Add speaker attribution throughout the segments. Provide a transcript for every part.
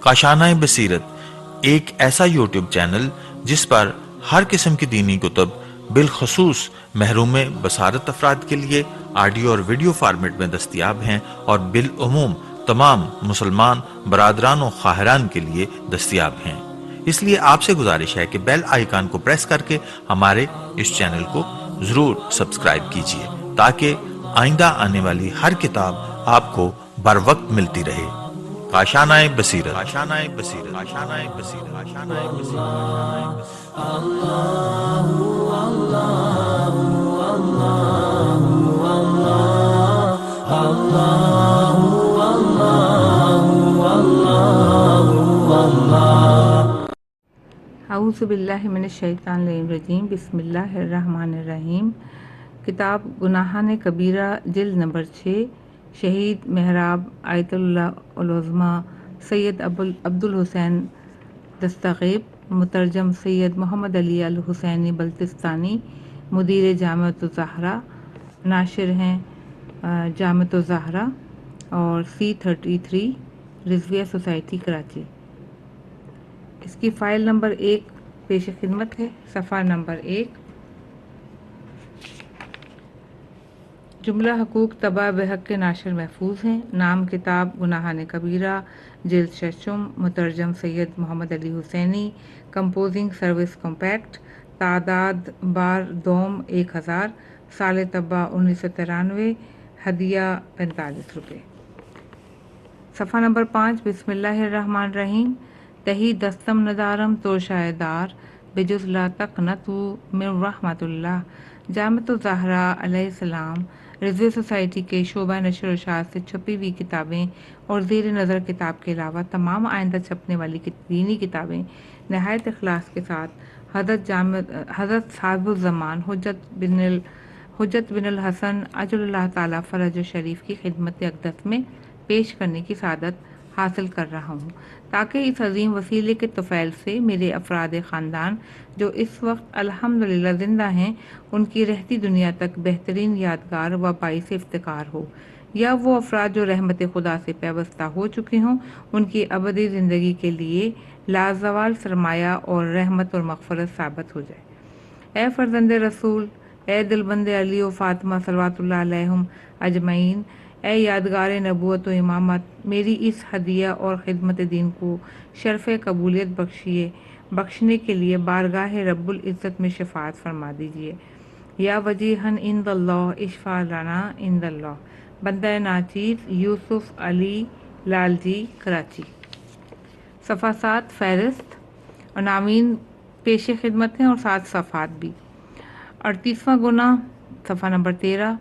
Speaker 1: کاشانۂ بصیرت ایک ایسا یوٹیوب چینل جس پر ہر قسم کی دینی کتب بالخصوص محروم بصارت افراد کے لیے آڈیو اور ویڈیو فارمیٹ میں دستیاب ہیں اور بالعموم تمام مسلمان برادران و خواہران کے لیے دستیاب ہیں۔ اس لیے آپ سے گزارش ہے کہ بیل آئیکن کو پریس کر کے ہمارے اس چینل کو ضرور سبسکرائب کیجیے تاکہ آئندہ آنے والی ہر کتاب آپ کو بر وقت ملتی رہے۔ کاشانۂ بصیرت، کاشانۂ بصیرت، کاشانۂ بصیرت، کاشانۂ بصیرت۔
Speaker 2: اعوذ باللہ من الشیطان الرجیم، بسم اللہ الرحمن الرحیم۔ کتاب گناہان کبیرہ، جلد نمبر 6، شہید محراب آیت اللہ العظمی سید عبد الحسین دستغیب، مترجم سید محمد علی الحسینی بلتستانی، مدیر جامعۃ الزہرا، ناشر ہیں جامعۃ الزہرا اور C33 رضویہ سوسائٹی کراچی۔ اس کی فائل نمبر 1 پیش خدمت ہے۔ صفحہ نمبر 1، جملہ حقوق طبع بحق کے ناشر محفوظ ہیں۔ نام کتاب گناہان کبیرہ، جلد ششم، مترجم سید محمد علی حسینی، کمپوزنگ سروس کمپیکٹ، تعداد بار دوم 1000، سال طبع 1993، ہدیہ 45 روپے۔ صفحہ نمبر 5، بسم اللہ الرحمن الرحیم۔ تہی دستم ندارم تو شائدار بجز لا تقنطوا من رحمت اللہ۔ جامعۃ الزہرا علیہ السلام رضویہ سوسائٹی کے شعبہ نشر و اشاعت سے چھپی ہوئی کتابیں اور زیر نظر کتاب کے علاوہ تمام آئندہ چھپنے والی دینی کتابیں نہایت اخلاص کے ساتھ حضرت صاحب الزمان حجت بن الحسن عجل اللہ تعالیٰ فرج شریف کی خدمت اقدس میں پیش کرنے کی سعادت حاصل کر رہا ہوں، تاکہ اس عظیم وسیلے کے طفیل سے میرے افراد خاندان جو اس وقت الحمدللہ زندہ ہیں، ان کی رہتی دنیا تک بہترین یادگار و باعث افتخار ہو، یا وہ افراد جو رحمت خدا سے پیوستہ ہو چکے ہوں ان کی ابدی زندگی کے لیے لازوال سرمایہ اور رحمت اور مغفرت ثابت ہو جائے۔ اے فرزند رسول، اے دلبند علی و فاطمہ صلوات اللہ علیہم اجمعین، اے یادگار نبوت و امامت، میری اس ہدیہ اور خدمت دین کو شرف قبولیت بخشنے کے لیے بارگاہ رب العزت میں شفاعت فرما دیجیے۔ یا وجیہن عند اللہ اشفع لنا عند اللہ۔ بندہ ناچیز یوسف علی لال جی، کراچی۔ صفحہ 7، فہرست عناوین پیش خدمت ہیں اور 7 صفحات بھی۔ 38واں گناہ، صفحہ نمبر 13،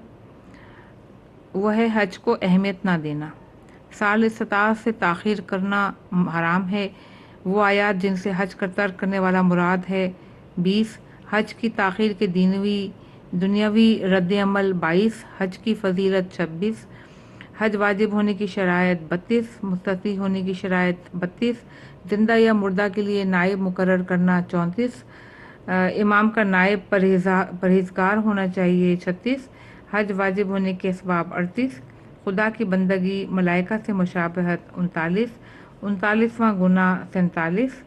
Speaker 2: وہ ہے حج کو اہمیت نہ دینا۔ سال استطاعت سے تاخیر کرنا حرام ہے۔ وہ آیات جن سے حج کا ترک کرنے والا مراد ہے۔ 20، حج کی تاخیر کے دنیاوی رد عمل 22، حج کی فضیلت 26، حج واجب ہونے کی شرائط 32، مستطیع ہونے کی شرائط 32، زندہ یا مردہ کے لیے نائب مقرر کرنا 34، امام کا نائب پرہیزگار ہونا چاہیے 36، حج واجب ہونے کے اسباب 38، خدا کی بندگی ملائکہ سے مشابہت 39، 39واں گناہ 47،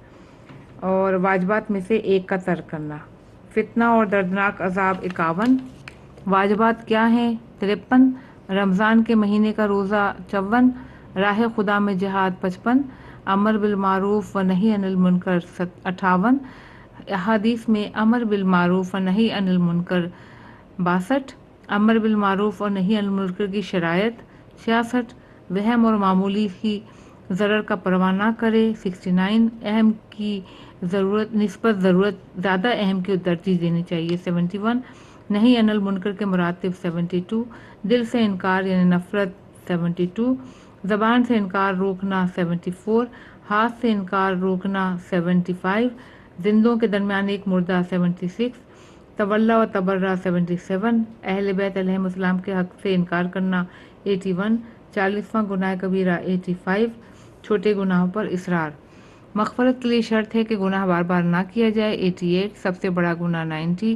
Speaker 2: اور واجبات میں سے ایک کا ترک کرنا۔ فتنہ اور دردناک عذاب 51، واجبات کیا ہیں 53، رمضان کے مہینے کا روزہ 54، راہ خدا میں جہاد 55، امر بالمعروف و نہی عن المنکر 58، احادیث میں امر بالمعروف و نہی عن المنکر 62، امر بالمعروف اور نہی عن المنکر کی شرائط 66، وہم اور معمولی کی ضرر کا پرواہ نہ کرے 69، اہم کی نسبت ضرورت زیادہ اہم کی ترجیح دینی چاہیے 71، نہی عن المنکر کے مراتب 72، دل سے انکار یعنی نفرت 72، زبان سے انکار روکنا 74، ہاتھ سے انکار روکنا 75، زندوں کے درمیان ایک مردہ 76، تولا و تبرہ 77، اہل بیت علیہ السلام کے حق سے انکار کرنا 81، 40واں گناہ کبیرہ 85، چھوٹے گناہوں پر اصرار، مغفرت کے لیے شرط ہے کہ گناہ بار بار نہ کیا جائے 88، سب سے بڑا گناہ 90،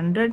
Speaker 2: 100।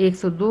Speaker 2: 102।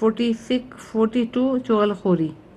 Speaker 2: 42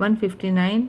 Speaker 2: 159।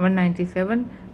Speaker 2: 197।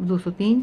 Speaker 2: 203।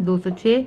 Speaker 2: 206।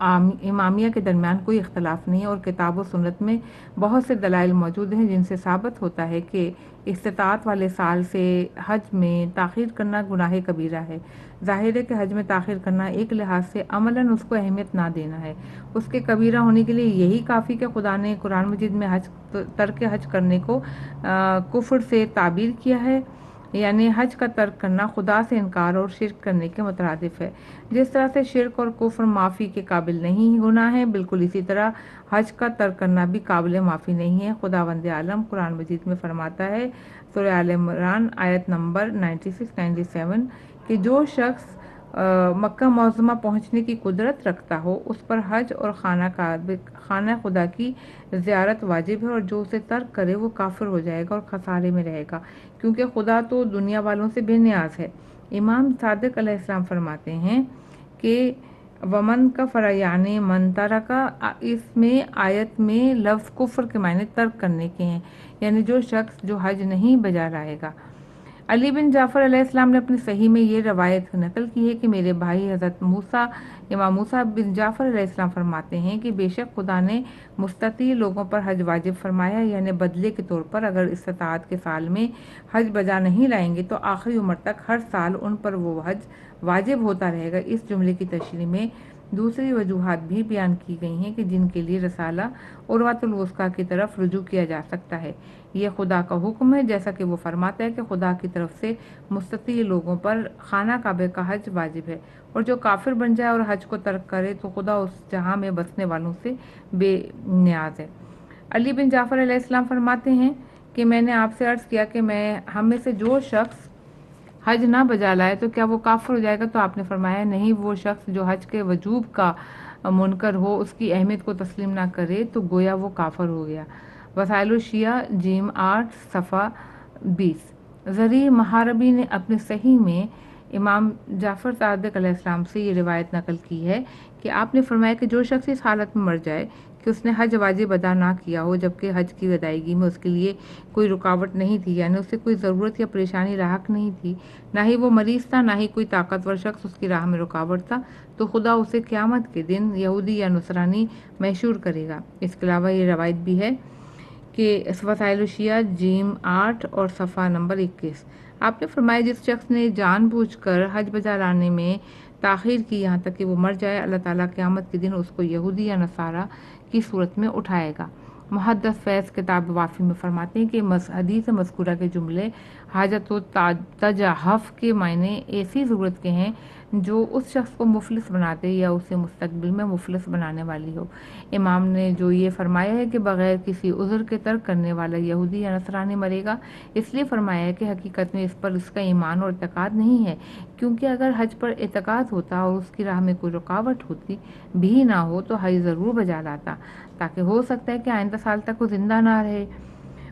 Speaker 2: امامیہ کے درمیان کوئی اختلاف نہیں ہے اور کتاب و سنت میں بہت سے دلائل موجود ہیں جن سے ثابت ہوتا ہے کہ استطاعت والے سال سے حج میں تاخیر کرنا گناہ کبیرہ ہے۔ ظاہر ہے کہ حج میں تاخیر کرنا ایک لحاظ سے عملاً اس کو اہمیت نہ دینا ہے۔ اس کے کبیرہ ہونے کے لیے یہی کافی کہ خدا نے قرآن مجید میں ترک حج کرنے کو کفر سے تعبیر کیا ہے، یعنی حج کا ترک کرنا خدا سے انکار اور شرک کرنے کے مترادف ہے۔ جس طرح سے شرک اور کفر معافی کے قابل نہیں گناہ ہے، بالکل اسی طرح حج کا ترک کرنا بھی قابل معافی نہیں ہے۔ خداوند عالم قرآن مجید میں فرماتا ہے، سورہ آل عمران آیت نمبر 96-97، کہ جو شخص مکہ معظمہ پہنچنے کی قدرت رکھتا ہو اس پر حج اور خانہ خدا کی زیارت واجب ہے، اور جو اسے ترک کرے وہ کافر ہو جائے گا اور خسارے میں رہے گا، کیونکہ خدا تو دنیا والوں سے بے نیاز ہے۔ امام صادق علیہ السلام فرماتے ہیں کہ ومن کفر یعنی من ترکا، اس میں آیت میں لفظ کفر کے معنی ترک کرنے کے ہیں، یعنی جو شخص جو حج نہیں بجا لائے گا۔ علی بن جعفر علیہ السلام نے اپنی صحیح میں یہ روایت نقل کی ہے کہ میرے بھائی حضرت امام موسیٰ بن جعفر علیہ السلام فرماتے ہیں کہ بے شک خدا نے مستطیع لوگوں پر حج واجب فرمایا، یعنی بدلے کے طور پر اگر استطاعت کے سال میں حج بجا نہیں لائیں گے تو آخری عمر تک ہر سال ان پر وہ حج واجب ہوتا رہے گا۔ اس جملے کی تشریح میں دوسری وجوہات بھی بیان کی گئی ہیں کہ جن کے لیے رسالہ عروۃ الوثقیٰ کی طرف رجوع کیا جا سکتا ہے۔ یہ خدا کا حکم ہے، جیسا کہ وہ فرماتا ہے کہ خدا کی طرف سے مستطیع لوگوں پر خانہ کعبہ کا حج واجب ہے، اور جو کافر بن جائے اور حج کو ترک کرے تو خدا اس جہاں میں بسنے والوں سے بے نیاز ہے۔ علی بن جعفر علیہ السلام فرماتے ہیں کہ میں نے آپ سے عرض کیا کہ ہم میں سے جو شخص حج نہ بجا لائے تو کیا وہ کافر ہو جائے گا؟ تو آپ نے فرمایا نہیں، وہ شخص جو حج کے وجوب کا منکر ہو، اس کی اہمیت کو تسلیم نہ کرے تو گویا وہ کافر ہو گیا۔ وسائل الشیعہ جیم 8 صفحہ 20۔ زرعی محاربی نے اپنے صحیح میں امام جعفر صادق علیہ السلام سے یہ روایت نقل کی ہے کہ آپ نے فرمایا کہ جو شخص اس حالت میں مر جائے کہ اس نے حج واجب ادا نہ کیا ہو جبکہ حج کی ادائیگی میں اس کے لیے کوئی رکاوٹ نہیں تھی، یعنی اسے کوئی ضرورت یا پریشانی لاحق نہیں تھی، نہ ہی وہ مریض تھا، نہ ہی کوئی طاقتور شخص اس کی راہ میں رکاوٹ تھا، تو خدا اسے قیامت کے دن یہودی یا نصرانی محشور کرے گا۔ اس کے علاوہ یہ روایت بھی ہے کہ وسائل الشیعہ جیم 8 اور صفحہ نمبر 21، آپ نے فرمایا جس شخص نے جان بوجھ کر حج بجا لانے میں تاخیر کی یہاں تک کہ وہ مر جائے، اللہ تعالیٰ قیامت کے دن اس کو یہودی یا نصارہ کی صورت میں اٹھائے گا۔ محدث فیض کتاب وافی میں فرماتے ہیں کہ حدیث مذکورہ کے جملے حاجت و تجحف کے معنی ایسی ضرورت کے ہیں جو اس شخص کو مفلس بنا دے یا اسے مستقبل میں مفلس بنانے والی ہو۔ امام نے جو یہ فرمایا ہے کہ بغیر کسی عذر کے ترک کرنے والا یہودی یا نصرانی مرے گا، اس لیے فرمایا ہے کہ حقیقت میں اس پر اس کا ایمان اور اعتقاد نہیں ہے، کیونکہ اگر حج پر اعتقاد ہوتا اور اس کی راہ میں کوئی رکاوٹ ہوتی بھی نہ ہو تو حج ضرور بجا لاتا، تاکہ ہو سکتا ہے کہ آئندہ سال تک وہ زندہ نہ رہے۔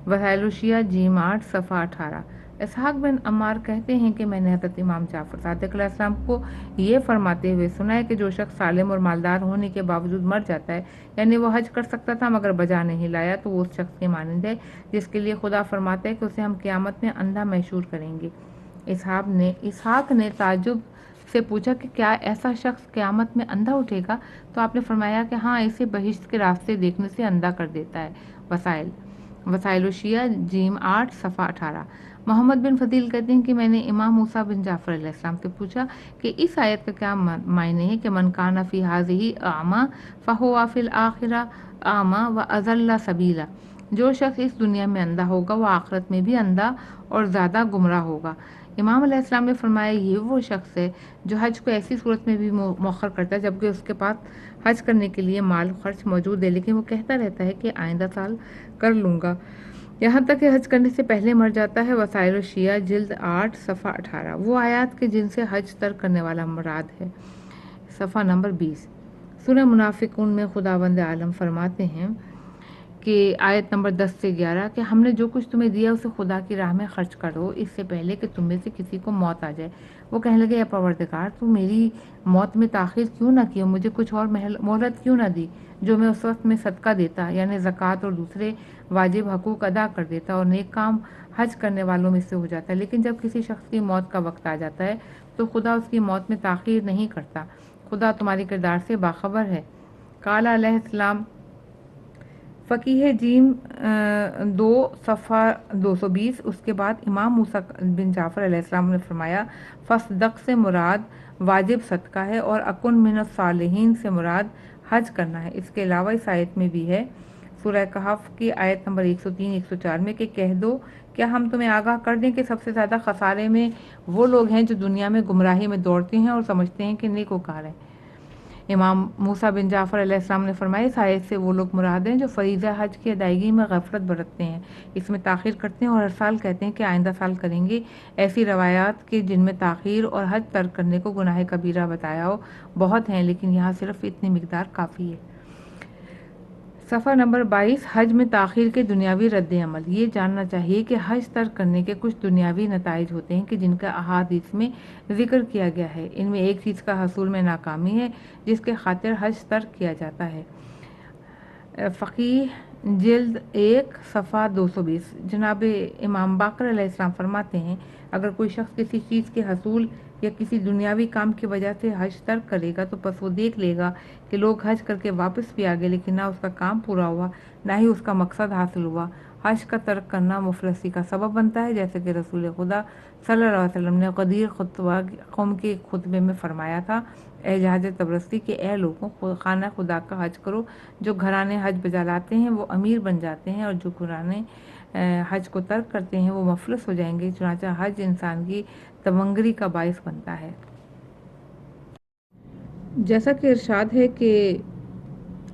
Speaker 2: وسائل الشیعہ جیم 8 صفحہ 18۔ اسحاق بن عمار کہتے ہیں کہ میں نے حضرت امام جعفر صادق علیہ السلام کو یہ فرماتے ہوئے سنا ہے کہ جو شخص سالم اور مالدار ہونے کے باوجود مر جاتا ہے، یعنی وہ حج کر سکتا تھا مگر بجا نہیں لایا، تو وہ اس شخص کے مانند ہے جس کے لیے خدا فرماتا ہے کہ اسے ہم قیامت میں اندھا محشور کریں گے۔ اسحاق نے تعجب سے پوچھا کہ کیا ایسا شخص قیامت میں اندھا اٹھے گا؟ تو آپ نے فرمایا کہ ہاں، اسے بہشت کے راستے دیکھنے سے اندھا کر دیتا ہے۔ وسائل الشیعہ جیم 8 صفحہ 18۔ محمد بن فضیل کہتے ہیں کہ میں نے امام موسیٰ بن جعفر علیہ السلام سے پوچھا کہ اس آیت کا کیا معنی ہے کہ من کان فی ھذہ اعمی فہو فی الآخرہ اعمی واضل سبیلا، جو شخص اس دنیا میں اندھا ہوگا وہ آخرت میں بھی اندھا اور زیادہ گمراہ ہوگا۔ امام علیہ السلام نے فرمایا یہ وہ شخص ہے جو حج کو ایسی صورت میں بھی مؤخر کرتا ہے جبکہ اس کے پاس حج کرنے کے لیے مال خرچ موجود ہے، لیکن وہ کہتا رہتا ہے کہ آئندہ سال کر لوں گا، یہاں تک کہ حج کرنے سے پہلے مر جاتا ہے۔ وسائل الشیعہ جلد 8 صفحہ 18۔ وہ آیات کے جن سے حج ترک کرنے والا مراد ہے، صفحہ نمبر 20۔ سورہ منافقون میں خداوند عالم فرماتے ہیں کہ آیت نمبر 10 سے 11 کہ ہم نے جو کچھ تمہیں دیا اسے خدا کی راہ میں خرچ کرو اس سے پہلے کہ تم میں سے کسی کو موت آ جائے۔ وہ کہنے لگے اے پروردگار، تو میری موت میں تاخیر کیوں نہ کی، مجھے کچھ اور مہلت کیوں نہ دی جو میں اس وقت میں صدقہ دیتا، یعنی زکوٰۃ اور دوسرے واجب حقوق ادا کر دیتا اور نیک کام حج کرنے والوں میں سے ہو جاتا۔ لیکن جب کسی شخص کی موت کا وقت آ جاتا ہے تو خدا اس کی موت میں تاخیر نہیں کرتا، خدا تمہارے کردار سے باخبر ہے۔ قال علیہ السلام فقیہ جیم 2 صفحہ 220۔ اس کے بعد امام موسیٰ بن جعفر علیہ السلام نے فرمایا فصدق سے مراد واجب صدقہ ہے اور اکن من الصالحین سے مراد حج کرنا ہے۔ اس کے علاوہ اس آیت میں بھی ہے سورہ کہف کی آیت نمبر 103-104 میں کہ کہہ دو کیا ہم تمہیں آگاہ کر دیں کہ سب سے زیادہ خسارے میں وہ لوگ ہیں جو دنیا میں گمراہی میں دوڑتے ہیں اور سمجھتے ہیں کہ نیکوکار ہیں۔ امام موسیٰ بن جعفر علیہ السلام نے فرمایا اس آیت سے وہ لوگ مراد ہیں جو فریضہ حج کی ادائیگی میں غفلت برتتے ہیں، اس میں تاخیر کرتے ہیں اور ہر سال کہتے ہیں کہ آئندہ سال کریں گے۔ ایسی روایات کہ جن میں تاخیر اور حج ترک کرنے کو گناہ کبیرہ بتایا ہو بہت ہیں، لیکن یہاں صرف اتنی مقدار کافی ہے۔ صفحہ نمبر 22 حج میں تاخیر کے دنیاوی رد عمل۔ یہ جاننا چاہیے کہ حج ترک کرنے کے کچھ دنیاوی نتائج ہوتے ہیں کہ جن کا احادیث میں ذکر کیا گیا ہے۔ ان میں ایک چیز کا حصول میں ناکامی ہے جس کے خاطر حج ترک کیا جاتا ہے۔ فقیہ جلد 1 صفحہ 220۔ جناب امام باقر علیہ السلام فرماتے ہیں اگر کوئی شخص کسی چیز کے حصول یا کسی دنیاوی کام کی وجہ سے حج ترک کرے گا تو پس وہ دیکھ لے گا کہ لوگ حج کر کے واپس بھی آگے، لیکن نہ اس کا کام پورا ہوا نہ ہی اس کا مقصد حاصل ہوا۔ حج کا ترک کرنا مفلسی کا سبب بنتا ہے، جیسے کہ رسول خدا صلی اللہ علیہ وسلم نے غدیر خطبہ قوم کے خطبے میں فرمایا تھا اے جہاز تبرستی کہ اے لوگوں خانہ خدا کا حج کرو۔ جو گھرانے حج بجا لاتے ہیں وہ امیر بن جاتے ہیں اور جو گھرانے حج کو ترک کرتے ہیں وہ مفلس ہو جائیں گے۔ چنانچہ حج انسان کی تمنگری کا باعث بنتا ہے۔ جیسا کہ ارشاد ہے کہ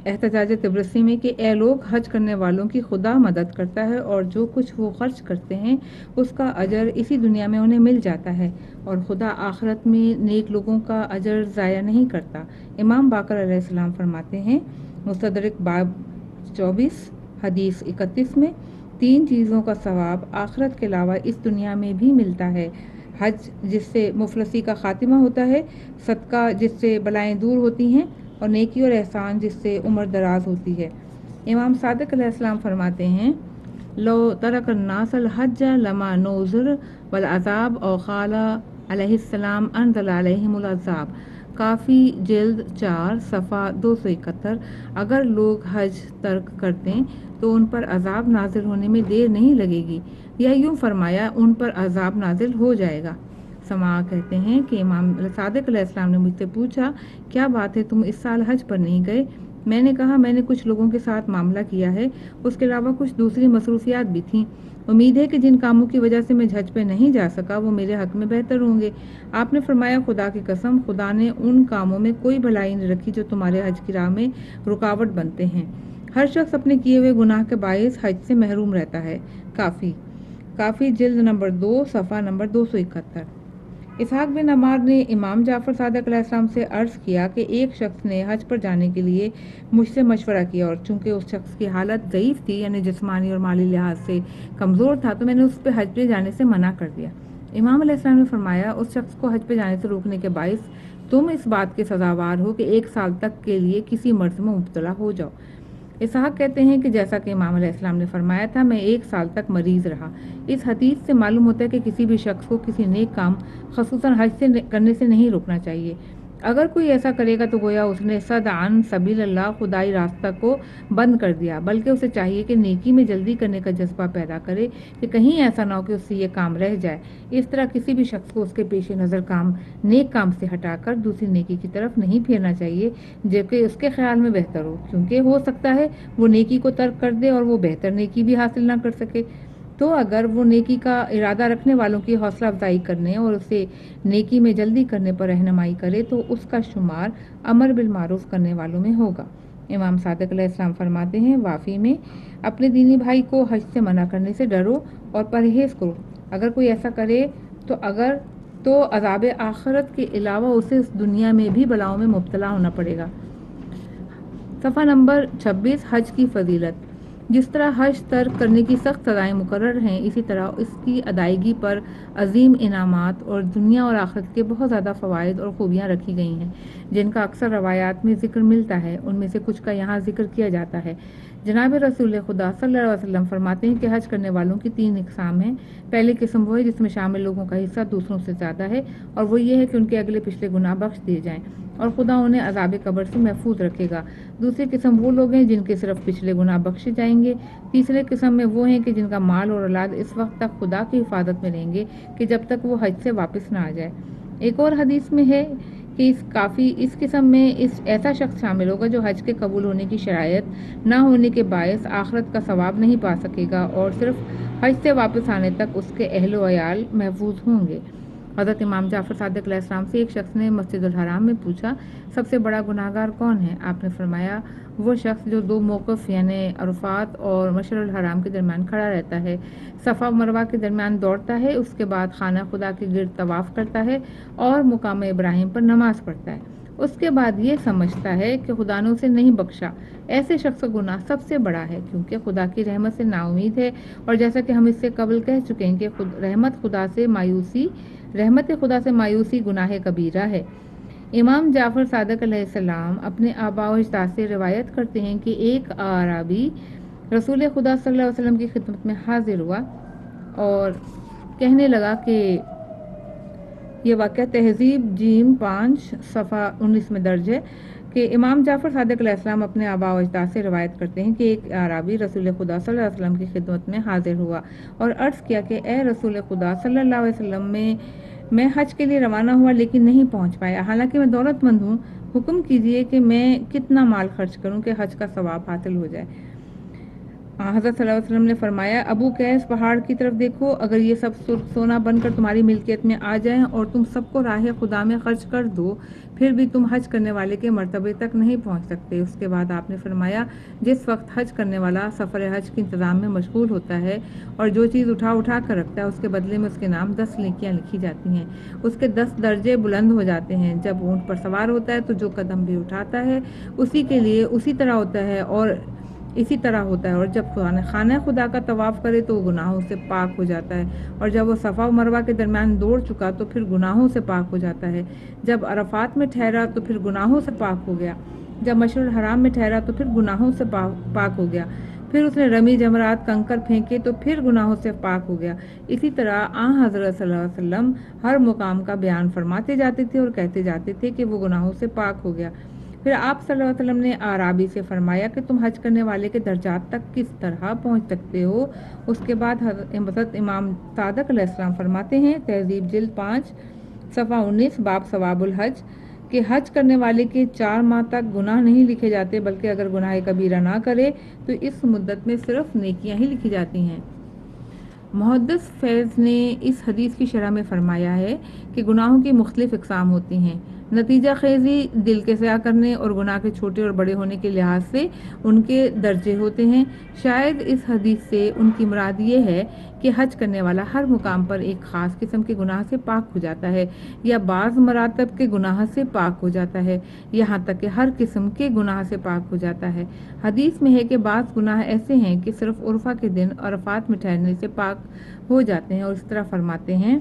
Speaker 2: احتجاج تبرسی میں کہ اے لوگ حج کرنے والوں کی خدا مدد کرتا ہے اور جو کچھ وہ خرچ کرتے ہیں اس کا اجر اسی دنیا میں انہیں مل جاتا ہے اور خدا آخرت میں نیک لوگوں کا اجر ضائع نہیں کرتا۔ امام باقر علیہ السلام فرماتے ہیں مستدرک باب 24 حدیث 31 میں 3 چیزوں کا ثواب آخرت کے علاوہ اس دنیا میں بھی ملتا ہے: حج جس سے مفلسی کا خاتمہ ہوتا ہے، صدقہ جس سے بلائیں دور ہوتی ہیں، اور نیکی اور احسان جس سے عمر دراز ہوتی ہے۔ امام صادق علیہ السلام فرماتے ہیں لو ترک الناس الحج لما نوذر والعذاب او قال علیہ السلام انزل علیہم العذاب۔ کافی جلد 4 صفحہ 271۔ اگر لوگ حج ترک کرتے تو ان پر عذاب نازل ہونے میں دیر نہیں لگے گی، یا یوں فرمایا ان پر عذاب نازل ہو جائے گا۔ سماع کہتے ہیں کہ امام صادق علیہ السلام نے مجھ سے پوچھا کیا بات ہے تم اس سال حج پر نہیں گئے؟ میں نے کہا میں نے کچھ لوگوں کے ساتھ معاملہ کیا ہے، اس کے علاوہ کچھ دوسری مصروفیات بھی تھیں۔ امید ہے کہ جن کاموں کی وجہ سے میں حج پہ نہیں جا سکا وہ میرے حق میں بہتر ہوں گے۔ آپ نے فرمایا خدا کی قسم خدا نے ان کاموں میں کوئی بھلائی نہیں رکھی جو تمہارے حج کی راہ میں رکاوٹ بنتے ہیں۔ ہر شخص اپنے کیے ہوئے گناہ کے باعث حج سے محروم رہتا ہے۔ کافی جلد نمبر 2 صفحہ نمبر 271۔ اسحاق بن عمار نے امام جعفر صادق علیہ السلام سے عرض کیا کہ ایک شخص نے حج پر جانے کے لیے مجھ سے مشورہ کیا اور چونکہ اس شخص کی حالت ضعیف تھی، یعنی جسمانی اور مالی لحاظ سے کمزور تھا، تو میں نے اس پہ حج پہ جانے سے منع کر دیا۔ امام علیہ السلام نے فرمایا اس شخص کو حج پہ جانے سے روکنے کے باعث تم اس بات کے سزاوار ہو کہ 1 سال تک کے لیے کسی مرض میں مبتلا ہو جاؤ۔ اسحاق کہتے ہیں کہ جیسا کہ امام علیہ السلام نے فرمایا تھا میں 1 سال تک مریض رہا۔ اس حدیث سے معلوم ہوتا ہے کہ کسی بھی شخص کو کسی نیک کام خصوصاً حج سے کرنے سے نہیں روکنا چاہیے۔ اگر کوئی ایسا کرے گا تو گویا اس نے صد عن سبیل اللہ خدائی راستہ کو بند کر دیا، بلکہ اسے چاہیے کہ نیکی میں جلدی کرنے کا جذبہ پیدا کرے کہ کہیں ایسا نہ ہو کہ اس سے یہ کام رہ جائے۔ اس طرح کسی بھی شخص کو اس کے پیش نظر کام نیک کام سے ہٹا کر دوسری نیکی کی طرف نہیں پھیرنا چاہیے جو کہ اس کے خیال میں بہتر ہو، کیونکہ ہو سکتا ہے وہ نیکی کو ترک کر دے اور وہ بہتر نیکی بھی حاصل نہ کر سکے۔ تو اگر وہ نیکی کا ارادہ رکھنے والوں کی حوصلہ افزائی کرنے اور اسے نیکی میں جلدی کرنے پر رہنمائی کرے تو اس کا شمار امر بالمعروف کرنے والوں میں ہوگا۔ امام صادق علیہ السلام فرماتے ہیں وافی میں اپنے دینی بھائی کو حج سے منع کرنے سے ڈرو اور پرہیز کرو، اگر کوئی ایسا کرے تو عذاب آخرت کے علاوہ اسے اس دنیا میں بھی بلاؤں میں مبتلا ہونا پڑے گا۔ صفحہ نمبر 26 حج کی فضیلت۔ جس طرح حج ترک کرنے کی سخت سزائیں مقرر ہیں، اسی طرح اس کی ادائیگی پر عظیم انعامات اور دنیا اور آخرت کے بہت زیادہ فوائد اور خوبیاں رکھی گئی ہیں جن کا اکثر روایات میں ذکر ملتا ہے۔ ان میں سے کچھ کا یہاں ذکر کیا جاتا ہے۔ جناب رسول خدا صلی اللہ علیہ وسلم فرماتے ہیں کہ حج کرنے والوں کی 3 اقسام ہیں۔ پہلی قسم وہ ہے جس میں شامل لوگوں کا حصہ دوسروں سے زیادہ ہے اور وہ یہ ہے کہ ان کے اگلے پچھلے گناہ بخش دیے جائیں۔ اور خدا انہیں عذاب قبر سے محفوظ رکھے گا۔ دوسری قسم وہ لوگ ہیں جن کے صرف پچھلے گناہ بخشے جائیں گے۔ تیسرے قسم میں وہ ہیں کہ جن کا مال اور اولاد اس وقت تک خدا کی حفاظت میں رہیں گے کہ جب تک وہ حج سے واپس نہ آ جائے۔ ایک اور حدیث میں ہے کہ اس قسم میں ایسا شخص شامل ہوگا جو حج کے قبول ہونے کی شرائط نہ ہونے کے باعث آخرت کا ثواب نہیں پا سکے گا اور صرف حج سے واپس آنے تک اس کے اہل و عیال محفوظ ہوں گے۔ حضرت امام جعفر صادق علیہ السلام سے ایک شخص نے مسجد الحرام میں پوچھا، سب سے بڑا گناہگار کون ہے؟ آپ نے فرمایا، وہ شخص جو دو موقف یعنی عرفات اور مشعر الحرام کے درمیان کھڑا رہتا ہے، صفا و مروہ کے درمیان دوڑتا ہے، اس کے بعد خانہ خدا کے گرد طواف کرتا ہے اور مقام ابراہیم پر نماز پڑھتا ہے، اس کے بعد یہ سمجھتا ہے کہ خدا نے اسے نہیں بخشا۔ ایسے شخص کا گناہ سب سے بڑا ہے، کیونکہ خدا کی رحمت سے نا امید ہے، اور جیسا کہ ہم اس سے قبل کہہ چکے ہیں کہ رحمت خدا سے مایوسی گناہ کبیرہ ہے۔ امام جعفر صادق علیہ السلام اپنے آباء و اجداد سے روایت کرتے ہیں کہ ایک اعرابی رسول خدا صلی اللہ علیہ وسلم کی خدمت میں حاضر ہوا اور کہنے لگا کہ یہ واقعہ تہذیب جیم 5 صفحہ 19 میں درج ہے کہ امام جعفر صادق علیہ السلام اپنے آباء و اجداد سے روایت کرتے ہیں کہ ایک اعرابی رسول خدا صلی اللہ علیہ وسلم کی خدمت میں حاضر ہوا اور عرض کیا کہ اے رسول خدا صلی اللہ علیہ وسلم، میں حج کے لیے روانہ ہوا لیکن نہیں پہنچ پایا، حالانکہ میں دولت مند ہوں، حکم کیجئے کہ میں کتنا مال خرچ کروں کہ حج کا ثواب حاصل ہو جائے۔ حضرت صلی اللہ علیہ وسلم نے فرمایا، ابو قیس، پہاڑ کی طرف دیکھو، اگر یہ سب سرخ سونا بن کر تمہاری ملکیت میں آ جائیں اور تم سب کو راہ خدا میں خرچ کر دو، پھر بھی تم حج کرنے والے کے مرتبے تک نہیں پہنچ سکتے۔ اس کے بعد آپ نے فرمایا، جس وقت حج کرنے والا سفر حج کے انتظام میں مشغول ہوتا ہے اور جو چیز اٹھا کر رکھتا ہے، اس کے بدلے میں اس کے نام 10 نیکیاں لکھی جاتی ہیں، اس کے 10 درجے بلند ہو جاتے ہیں۔ جب اونٹ پر سوار ہوتا ہے تو جو قدم بھی اٹھاتا ہے اسی کے لیے اسی طرح ہوتا ہے اور جب خانہ خدا کا طواف کرے تو وہ گناہوں سے پاک ہو جاتا ہے، اور جب وہ صفا و مروہ کے درمیان دوڑ چکا تو پھر گناہوں سے پاک ہو جاتا ہے، جب عرفات میں ٹھہرا تو پھر گناہوں سے پاک ہو گیا، جب مشعر الحرام میں ٹھہرا تو پھر گناہوں سے پاک ہو گیا، پھر اس نے رمی جمرات کنکر پھینکے تو پھر گناہوں سے پاک ہو گیا۔ اسی طرح حضرت صلی اللہ علیہ وسلم ہر مقام کا بیان فرماتے جاتے تھے اور کہتے جاتے تھے کہ وہ گناہوں سے پاک ہو گیا۔ پھر آپ صلی اللہ علیہ وسلم نے اعرابی سے فرمایا کہ تم حج کرنے والے کے درجات تک کس طرح پہنچ سکتے ہو؟ اس کے بعد حضرت امام صادق علیہ السلام فرماتے ہیں، تہذیب جلد 5 صفحہ 19، باب ثواب الحج، کہ حج کرنے والے کے 4 ماہ تک گناہ نہیں لکھے جاتے، بلکہ اگر گناہ کبیرہ نہ کرے تو اس مدت میں صرف نیکیاں ہی لکھی جاتی ہیں۔ محدث فیض نے اس حدیث کی شرح میں فرمایا ہے کہ گناہوں کی مختلف اقسام ہوتی ہیں، نتیجہ خیزی، دل کے سیاہ کرنے اور گناہ کے چھوٹے اور بڑے ہونے کے لحاظ سے ان کے درجے ہوتے ہیں۔ شاید اس حدیث سے ان کی مراد یہ ہے کہ حج کرنے والا ہر مقام پر ایک خاص قسم کے گناہ سے پاک ہو جاتا ہے یا بعض مراتب کے گناہ سے پاک ہو جاتا ہے، یہاں تک کہ ہر قسم کے گناہ سے پاک ہو جاتا ہے۔ حدیث میں ہے کہ بعض گناہ ایسے ہیں کہ صرف عرفہ کے دن عرفات میں ٹھہرنے سے پاک ہو جاتے ہیں، اور اس طرح فرماتے ہیں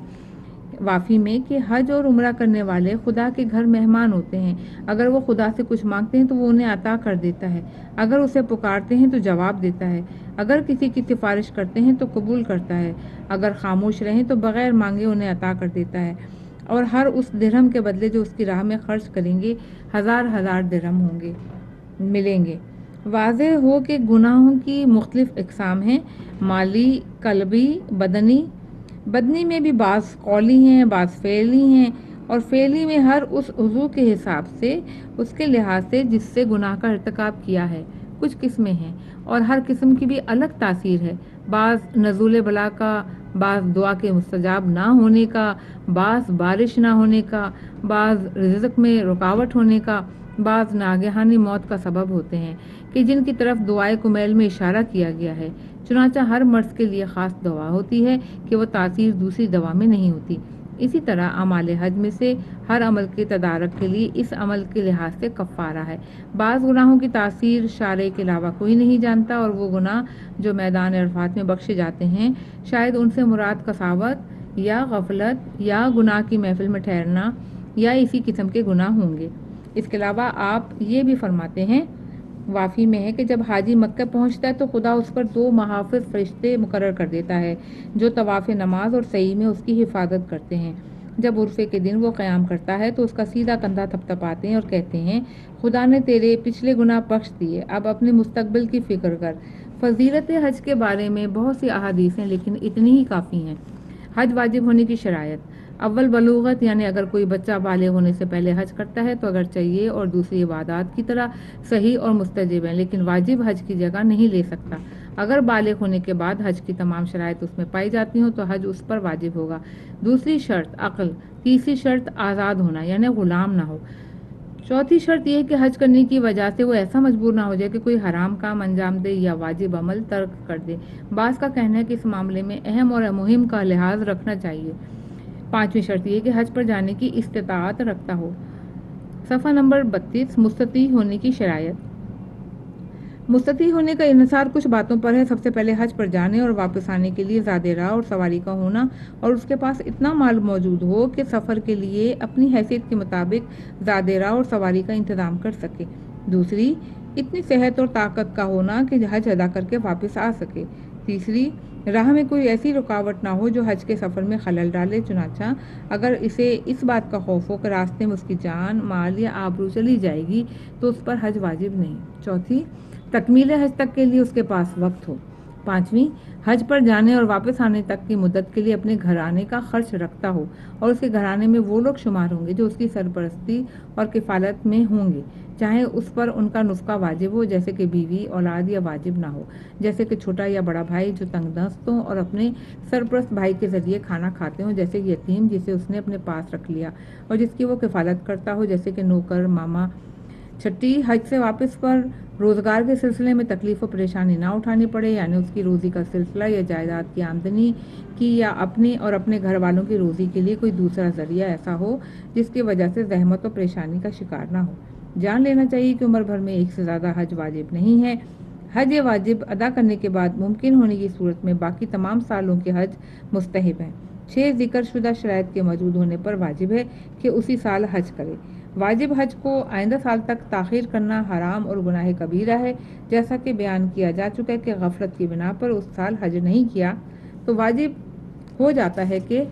Speaker 2: وافی میں کہ حج اور عمرہ کرنے والے خدا کے گھر مہمان ہوتے ہیں، اگر وہ خدا سے کچھ مانگتے ہیں تو وہ انہیں عطا کر دیتا ہے، اگر اسے پکارتے ہیں تو جواب دیتا ہے، اگر کسی کی سفارش کرتے ہیں تو قبول کرتا ہے، اگر خاموش رہیں تو بغیر مانگے انہیں عطا کر دیتا ہے، اور ہر اس درہم کے بدلے جو اس کی راہ میں خرچ کریں گے 1000 درہم ملیں گے۔ واضح ہو کہ گناہوں کی مختلف اقسام ہیں، مالی، قلبی، بدنی میں بھی بعض قولی ہیں، بعض فعلی ہیں، اور فعلی میں ہر اس عضو کے حساب سے، اس کے لحاظ سے جس سے گناہ کا ارتکاب کیا ہے۔ کچھ قسمیں ہیں اور ہر قسم کی بھی الگ تاثیر ہے، بعض نزول بلا کا، بعض دعا کے مستجاب نہ ہونے کا، بعض بارش نہ ہونے کا، بعض رزق میں رکاوٹ ہونے کا، بعض ناگہانی موت کا سبب ہوتے ہیں کہ جن کی طرف دعائے کمیل میں اشارہ کیا گیا ہے۔ چنانچہ ہر مرض کے لیے خاص دوا ہوتی ہے کہ وہ تاثیر دوسری دوا میں نہیں ہوتی۔ اسی طرح اعمال حج میں سے ہر عمل کے تدارک کے لیے اس عمل کے لحاظ سے کفارہ ہے۔ بعض گناہوں کی تاثیر شارع کے علاوہ کوئی نہیں جانتا، اور وہ گناہ جو میدان عرفات میں بخشے جاتے ہیں، شاید ان سے مراد کساوت یا غفلت یا گناہ کی محفل میں ٹھہرنا یا اسی قسم کے گناہ ہوں گے۔ اس کے علاوہ آپ یہ بھی فرماتے ہیں، وافی میں ہے کہ جب حاجی مکہ پہنچتا ہے تو خدا اس پر 2 محافظ فرشتے مقرر کر دیتا ہے جو طواف نماز اور سعی میں اس کی حفاظت کرتے ہیں، جب عرفے کے دن وہ قیام کرتا ہے تو اس کا سیدھا کندھا تھپتھپاتے ہیں اور کہتے ہیں خدا نے تیرے پچھلے گناہ بخش دیے، اب اپنے مستقبل کی فکر کر۔ فضیلت حج کے بارے میں بہت سی احادیث ہیں لیکن اتنی ہی کافی ہیں۔ حج واجب ہونے کی شرائط: اول بلوغت، یعنی اگر کوئی بچہ بالغ ہونے سے پہلے حج کرتا ہے تو اگر چاہیے اور دوسری عبادات کی طرح صحیح اور مستجب ہے، لیکن واجب حج کی جگہ نہیں لے سکتا۔ اگر بالغ ہونے کے بعد حج کی تمام شرائط اس میں پائی جاتی ہوں تو حج اس پر واجب ہوگا۔ دوسری شرط عقل، تیسری شرط آزاد ہونا یعنی غلام نہ ہو، چوتھی شرط یہ ہے کہ حج کرنے کی وجہ سے وہ ایسا مجبور نہ ہو جائے کہ کوئی حرام کام انجام دے یا واجب عمل ترک کر دے۔ بعض کا کہنا ہے کہ اس معاملے میں اہم اور مہم کا لحاظ رکھنا چاہیے۔ پانچویں شرط یہ کہ حج پر جانے کی استطاعت رکھتا ہو۔ صفحہ نمبر 32، مستطیع ہونے کی شرائط۔ مستطیع ہونے کا انحصار کچھ باتوں پر ہے۔ سب سے پہلے حج پر جانے اور واپس آنے کے لیے زاد راہ اور سواری کا ہونا اور اس کے پاس اتنا مال موجود ہو کہ سفر کے لیے اپنی حیثیت کے مطابق زاد راہ اور سواری کا انتظام کر سکے۔ دوسری، اتنی صحت اور طاقت کا ہونا کہ حج ادا کر کے واپس آ سکے۔ تیسری، راہ میں کوئی ایسی رکاوٹ نہ ہو جو حج کے سفر میں خلل ڈالے، چنانچہ اگر اسے اس بات کا خوف ہو کہ راستے میں اس کی جان، مال یا آبرو چلی جائے گی تو اس پر حج واجب نہیں۔ چوتھی، تکمیل حج تک کے لیے اس کے پاس وقت ہو۔ پانچویں، حج پر جانے اور واپس آنے تک کی مدت کے لیے اپنے گھرانے کا خرچ رکھتا ہو اور اس کے گھرانے میں وہ لوگ شمار ہوں گے جو اس کی سرپرستی اور کفالت میں ہوں گے، چاہے اس پر ان کا نفقہ واجب ہو جیسے کہ بیوی، اولاد، یا واجب نہ ہو جیسے کہ چھوٹا یا بڑا بھائی جو تنگ دست ہوں اور اپنے سرپرست بھائی کے ذریعے کھانا کھاتے ہوں جیسے کہ یتیم جسے اس نے اپنے پاس رکھ لیا اور جس کی وہ کفالت کرتا ہو جیسے کہ نوکر، ماما۔ چھٹی، حج سے واپس پر روزگار کے سلسلے میں تکلیف و پریشانی نہ اٹھانی پڑے، یعنی اس کی روزی کا سلسلہ یا جائیداد کی آمدنی کی یا اپنے اور اپنے گھر والوں کی روزی کے لیے کوئی دوسرا ذریعہ ایسا ہو جس کی وجہ سے زحمت و پریشانی کا شکار نہ ہو۔ جان لینا چاہیے کہ عمر بھر میں ایک سے زیادہ حج واجب نہیں ہے۔ حج واجب ادا کرنے کے بعد ممکن ہونے کی صورت میں باقی تمام سالوں کے حج مستحب ہیں۔ 6 ذکر شدہ شرائط کے موجود ہونے پر واجب ہے کہ اسی سال حج کرے۔ واجب حج کو آئندہ سال تک تاخیر کرنا حرام اور گناہ کبیرہ ہے، جیسا کہ بیان کیا جا چکا ہے کہ غفلت کی بنا پر اس سال حج نہیں کیا تو واجب ہو جاتا ہے کہ